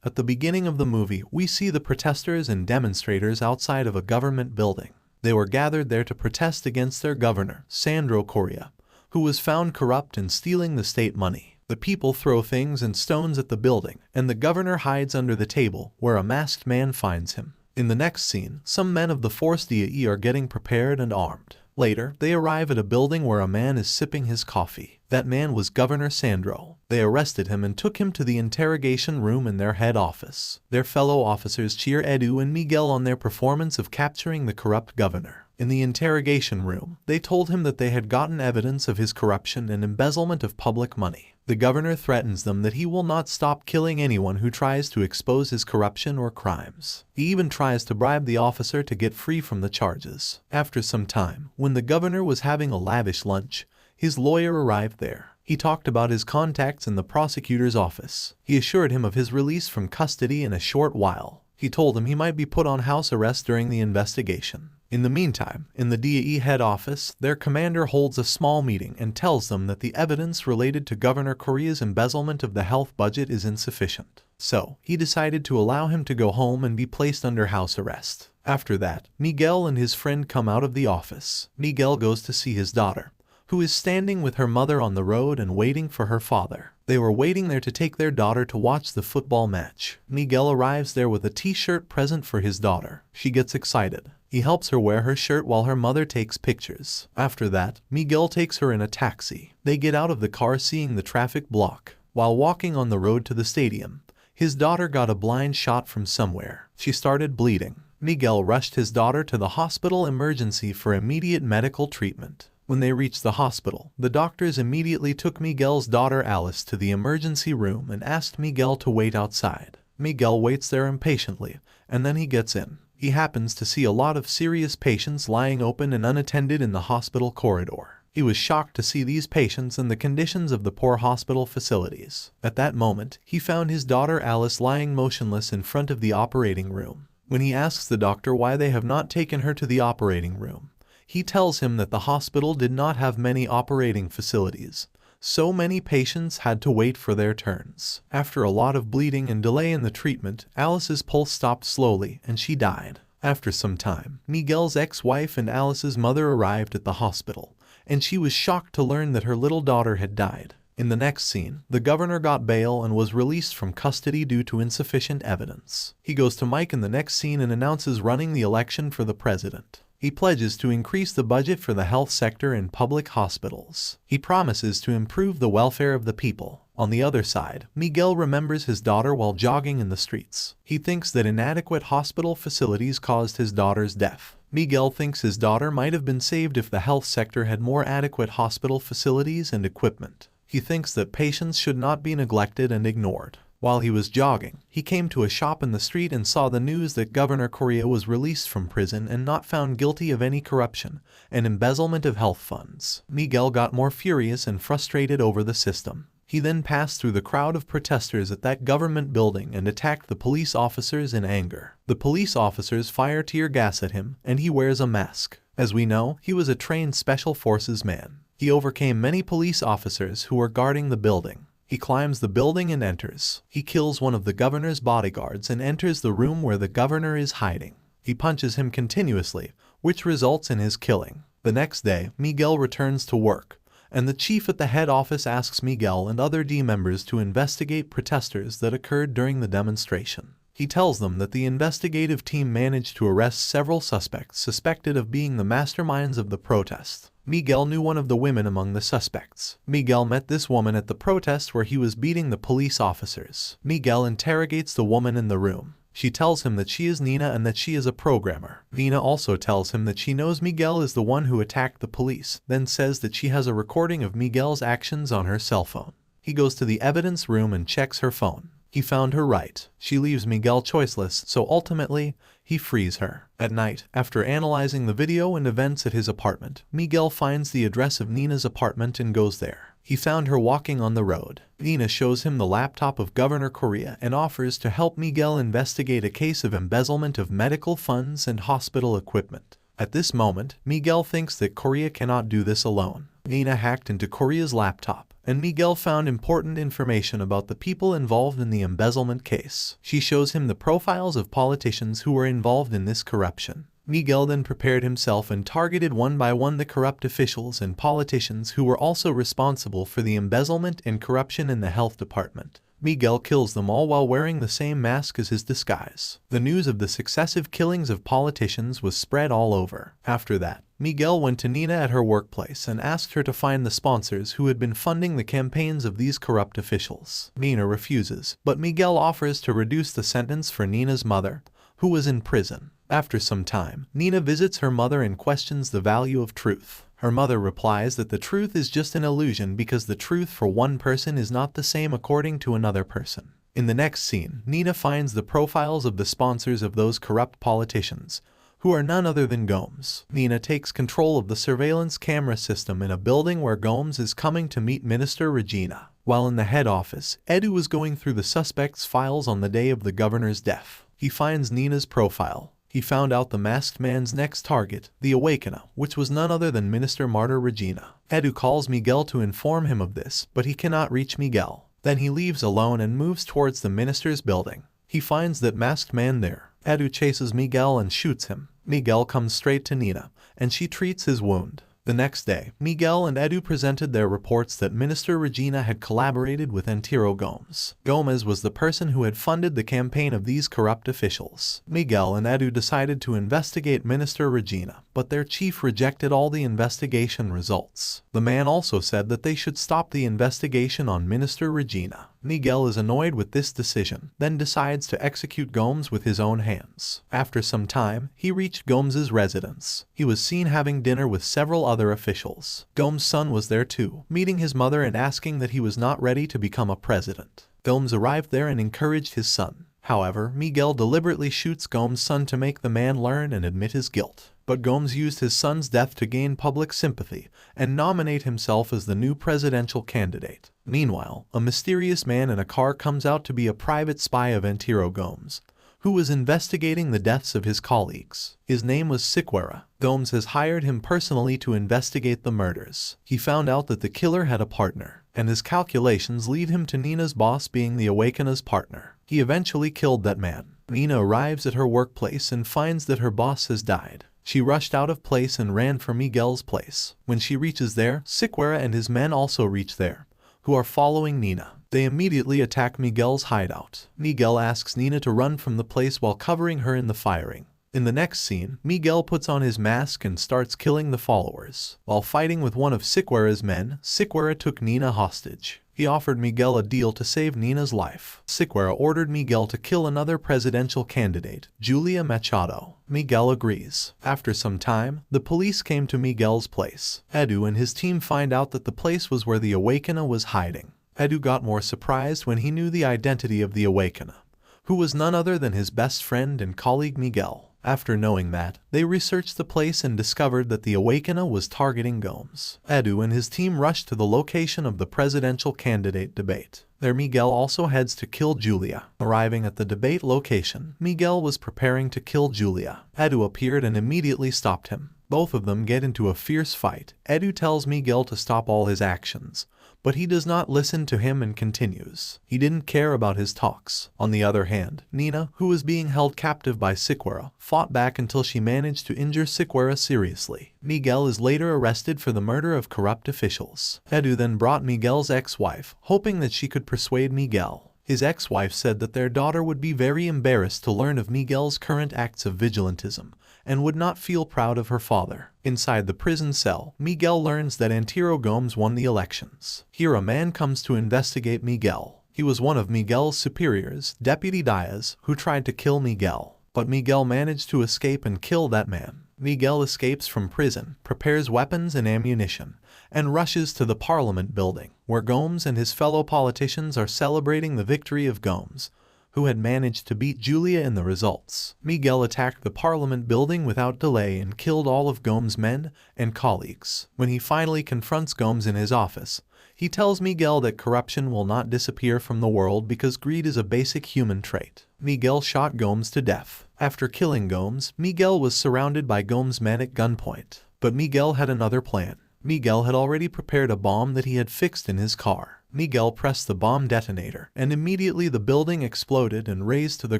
At the beginning of the movie, we see the protesters and demonstrators outside of a government building. They were gathered there to protest against their governor, Sandro Correa, who was found corrupt and stealing the state money. The people throw things and stones at the building, and the governor hides under the table, where a masked man finds him. In the next scene, some men of the Force DAE are getting prepared and armed. Later, they arrive at a building where a man is sipping his coffee. That man was Governor Sandro. They arrested him and took him to the interrogation room in their head office. Their fellow officers cheer Edu and Miguel on their performance of capturing the corrupt governor. In the interrogation room, they told him that they had gotten evidence of his corruption and embezzlement of public money. The governor threatens them that he will not stop killing anyone who tries to expose his corruption or crimes. He even tries to bribe the officer to get free from the charges. After some time, when the governor was having a lavish lunch, his lawyer arrived there. He talked about his contacts in the prosecutor's office. He assured him of his release from custody in a short while. He told him he might be put on house arrest during the investigation. In the meantime, in the DAE head office, their commander holds a small meeting and tells them that the evidence related to Governor Correa's embezzlement of the health budget is insufficient. So, he decided to allow him to go home and be placed under house arrest. After that, Miguel and his friend come out of the office. Miguel goes to see his daughter, who is standing with her mother on the road and waiting for her father. They were waiting there to take their daughter to watch the football match. Miguel arrives there with a t-shirt present for his daughter. She gets excited. He helps her wear her shirt while her mother takes pictures. After that, Miguel takes her in a taxi. They get out of the car seeing the traffic block. While walking on the road to the stadium, his daughter got a blind shot from somewhere. She started bleeding. Miguel rushed his daughter to the hospital emergency for immediate medical treatment. When they reached the hospital, the doctors immediately took Miguel's daughter Alice to the emergency room and asked Miguel to wait outside. Miguel waits there impatiently, and then he gets in. He happens to see a lot of serious patients lying open and unattended in the hospital corridor. He was shocked to see these patients and the conditions of the poor hospital facilities. At that moment, he found his daughter Alice lying motionless in front of the operating room. When he asks the doctor why they have not taken her to the operating room, he tells him that the hospital did not have many operating facilities. So many patients had to wait for their turns. After a lot of bleeding and delay in the treatment, Alice's pulse stopped slowly and she died. After some time, Miguel's ex-wife and Alice's mother arrived at the hospital, and she was shocked to learn that her little daughter had died. In the next scene, the governor got bail and was released from custody due to insufficient evidence. He goes to Mike in the next scene and announces running the election for the president. He pledges to increase the budget for the health sector and public hospitals. He promises to improve the welfare of the people. On the other side, Miguel remembers his daughter while jogging in the streets. He thinks that inadequate hospital facilities caused his daughter's death. Miguel thinks his daughter might have been saved if the health sector had more adequate hospital facilities and equipment. He thinks that patients should not be neglected and ignored. While he was jogging, he came to a shop in the street and saw the news that Governor Correa was released from prison and not found guilty of any corruption and embezzlement of health funds. Miguel got more furious and frustrated over the system. He then passed through the crowd of protesters at that government building and attacked the police officers in anger. The police officers fire tear gas at him, and he wears a mask. As we know, he was a trained special forces man. He overcame many police officers who were guarding the building. He climbs the building and enters. He kills one of the governor's bodyguards and enters the room where the governor is hiding. He punches him continuously, which results in his killing. The next day, Miguel returns to work, and the chief at the head office asks Miguel and other D members to investigate protesters that occurred during the demonstration. He tells them that the investigative team managed to arrest several suspects suspected of being the masterminds of the protest. Miguel knew one of the women among the suspects. Miguel met this woman at the protest where he was beating the police officers. Miguel interrogates the woman in the room. She tells him that she is Nina and that she is a programmer. Nina also tells him that she knows Miguel is the one who attacked the police, then says that she has a recording of Miguel's actions on her cell phone. He goes to the evidence room and checks her phone. He found her right. She leaves Miguel choiceless, so ultimately, he frees her. At night, after analyzing the video and events at his apartment, Miguel finds the address of Nina's apartment and goes there. He found her walking on the road. Nina shows him the laptop of Governor Correa and offers to help Miguel investigate a case of embezzlement of medical funds and hospital equipment. At this moment, Miguel thinks that Correa cannot do this alone. Nina hacked into Correa's laptop, and Miguel found important information about the people involved in the embezzlement case. She shows him the profiles of politicians who were involved in this corruption. Miguel then prepared himself and targeted one by one the corrupt officials and politicians who were also responsible for the embezzlement and corruption in the health department. Miguel kills them all while wearing the same mask as his disguise. The news of the successive killings of politicians was spread all over. After that, Miguel went to Nina at her workplace and asked her to find the sponsors who had been funding the campaigns of these corrupt officials. Nina refuses, but Miguel offers to reduce the sentence for Nina's mother, who was in prison. After some time, Nina visits her mother and questions the value of truth. Her mother replies that the truth is just an illusion because the truth for one person is not the same according to another person. In the next scene, Nina finds the profiles of the sponsors of those corrupt politicians, who are none other than Gomes. Nina takes control of the surveillance camera system in a building where Gomes is coming to meet Minister Regina. While in the head office, Edu was going through the suspect's files on the day of the governor's death. He finds Nina's profile. He found out the masked man's next target, the Awakener, which was none other than Minister Marta Regina. Edu calls Miguel to inform him of this, but he cannot reach Miguel. Then he leaves alone and moves towards the minister's building. He finds that masked man there. Edu chases Miguel and shoots him. Miguel comes straight to Nina, and she treats his wound. The next day, Miguel and Edu presented their reports that Minister Regina had collaborated with Antero Gomes. Gomez was the person who had funded the campaign of these corrupt officials. Miguel and Edu decided to investigate Minister Regina, but their chief rejected all the investigation results. The man also said that they should stop the investigation on Minister Regina. Miguel is annoyed with this decision, then decides to execute Gomes with his own hands. After some time, he reached Gomes's residence. He was seen having dinner with several other officials. Gomes' son was there too, meeting his mother and asking that he was not ready to become a president. Gomes arrived there and encouraged his son. However, Miguel deliberately shoots Gomes' son to make the man learn and admit his guilt. But Gomes used his son's death to gain public sympathy and nominate himself as the new presidential candidate. Meanwhile, a mysterious man in a car comes out to be a private spy of Antero Gomes, who was investigating the deaths of his colleagues. His name was Siqueira. Gomes has hired him personally to investigate the murders. He found out that the killer had a partner, and his calculations lead him to Nina's boss being the Awakener's partner. He eventually killed that man. Nina arrives at her workplace and finds that her boss has died. She rushed out of place and ran for Miguel's place. When she reaches there, Siqueira and his men also reach there, who are following Nina. They immediately attack Miguel's hideout. Miguel asks Nina to run from the place while covering her in the firing. In the next scene, Miguel puts on his mask and starts killing the followers. While fighting with one of Siqueira's men, Siqueira took Nina hostage. He offered Miguel a deal to save Nina's life. Siqueira ordered Miguel to kill another presidential candidate, Julia Machado. Miguel agrees. After some time, the police came to Miguel's place. Edu and his team find out that the place was where the Awakener was hiding. Edu got more surprised when he knew the identity of the Awakener, who was none other than his best friend and colleague Miguel. After knowing that, they researched the place and discovered that the Awakener was targeting Gomes. Edu and his team rushed to the location of the presidential candidate debate. There Miguel also heads to kill Julia. Arriving at the debate location, Miguel was preparing to kill Julia. Edu appeared and immediately stopped him. Both of them get into a fierce fight. Edu tells Miguel to stop all his actions, but he does not listen to him and continues. He didn't care about his talks. On the other hand, Nina, who was being held captive by Siqueira, fought back until she managed to injure Siqueira seriously. Miguel is later arrested for the murder of corrupt officials. Edu then brought Miguel's ex-wife, hoping that she could persuade Miguel. His ex-wife said that their daughter would be very embarrassed to learn of Miguel's current acts of vigilantism and would not feel proud of her father. Inside the prison cell, Miguel learns that Antero Gomes won the elections. Here a man comes to investigate Miguel. He was one of Miguel's superiors, Deputy Diaz, who tried to kill Miguel. But Miguel managed to escape and kill that man. Miguel escapes from prison, prepares weapons and ammunition, and rushes to the Parliament building, where Gomes and his fellow politicians are celebrating the victory of Gomes, who had managed to beat Julia in the results. Miguel attacked the Parliament building without delay and killed all of Gomes' men and colleagues. When he finally confronts Gomes in his office, he tells Miguel that corruption will not disappear from the world because greed is a basic human trait. Miguel shot Gomes to death. After killing Gomes, Miguel was surrounded by Gomes' men at gunpoint. But Miguel had another plan. Miguel had already prepared a bomb that he had fixed in his car. Miguel pressed the bomb detonator, and immediately the building exploded and razed to the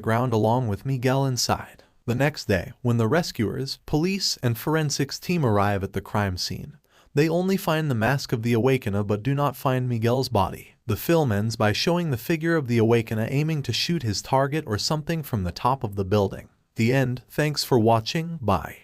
ground along with Miguel inside. The next day, when the rescuers, police, and forensics team arrive at the crime scene, they only find the mask of the Awakener but do not find Miguel's body. The film ends by showing the figure of the Awakener aiming to shoot his target or something from the top of the building. The end. Thanks for watching. Bye.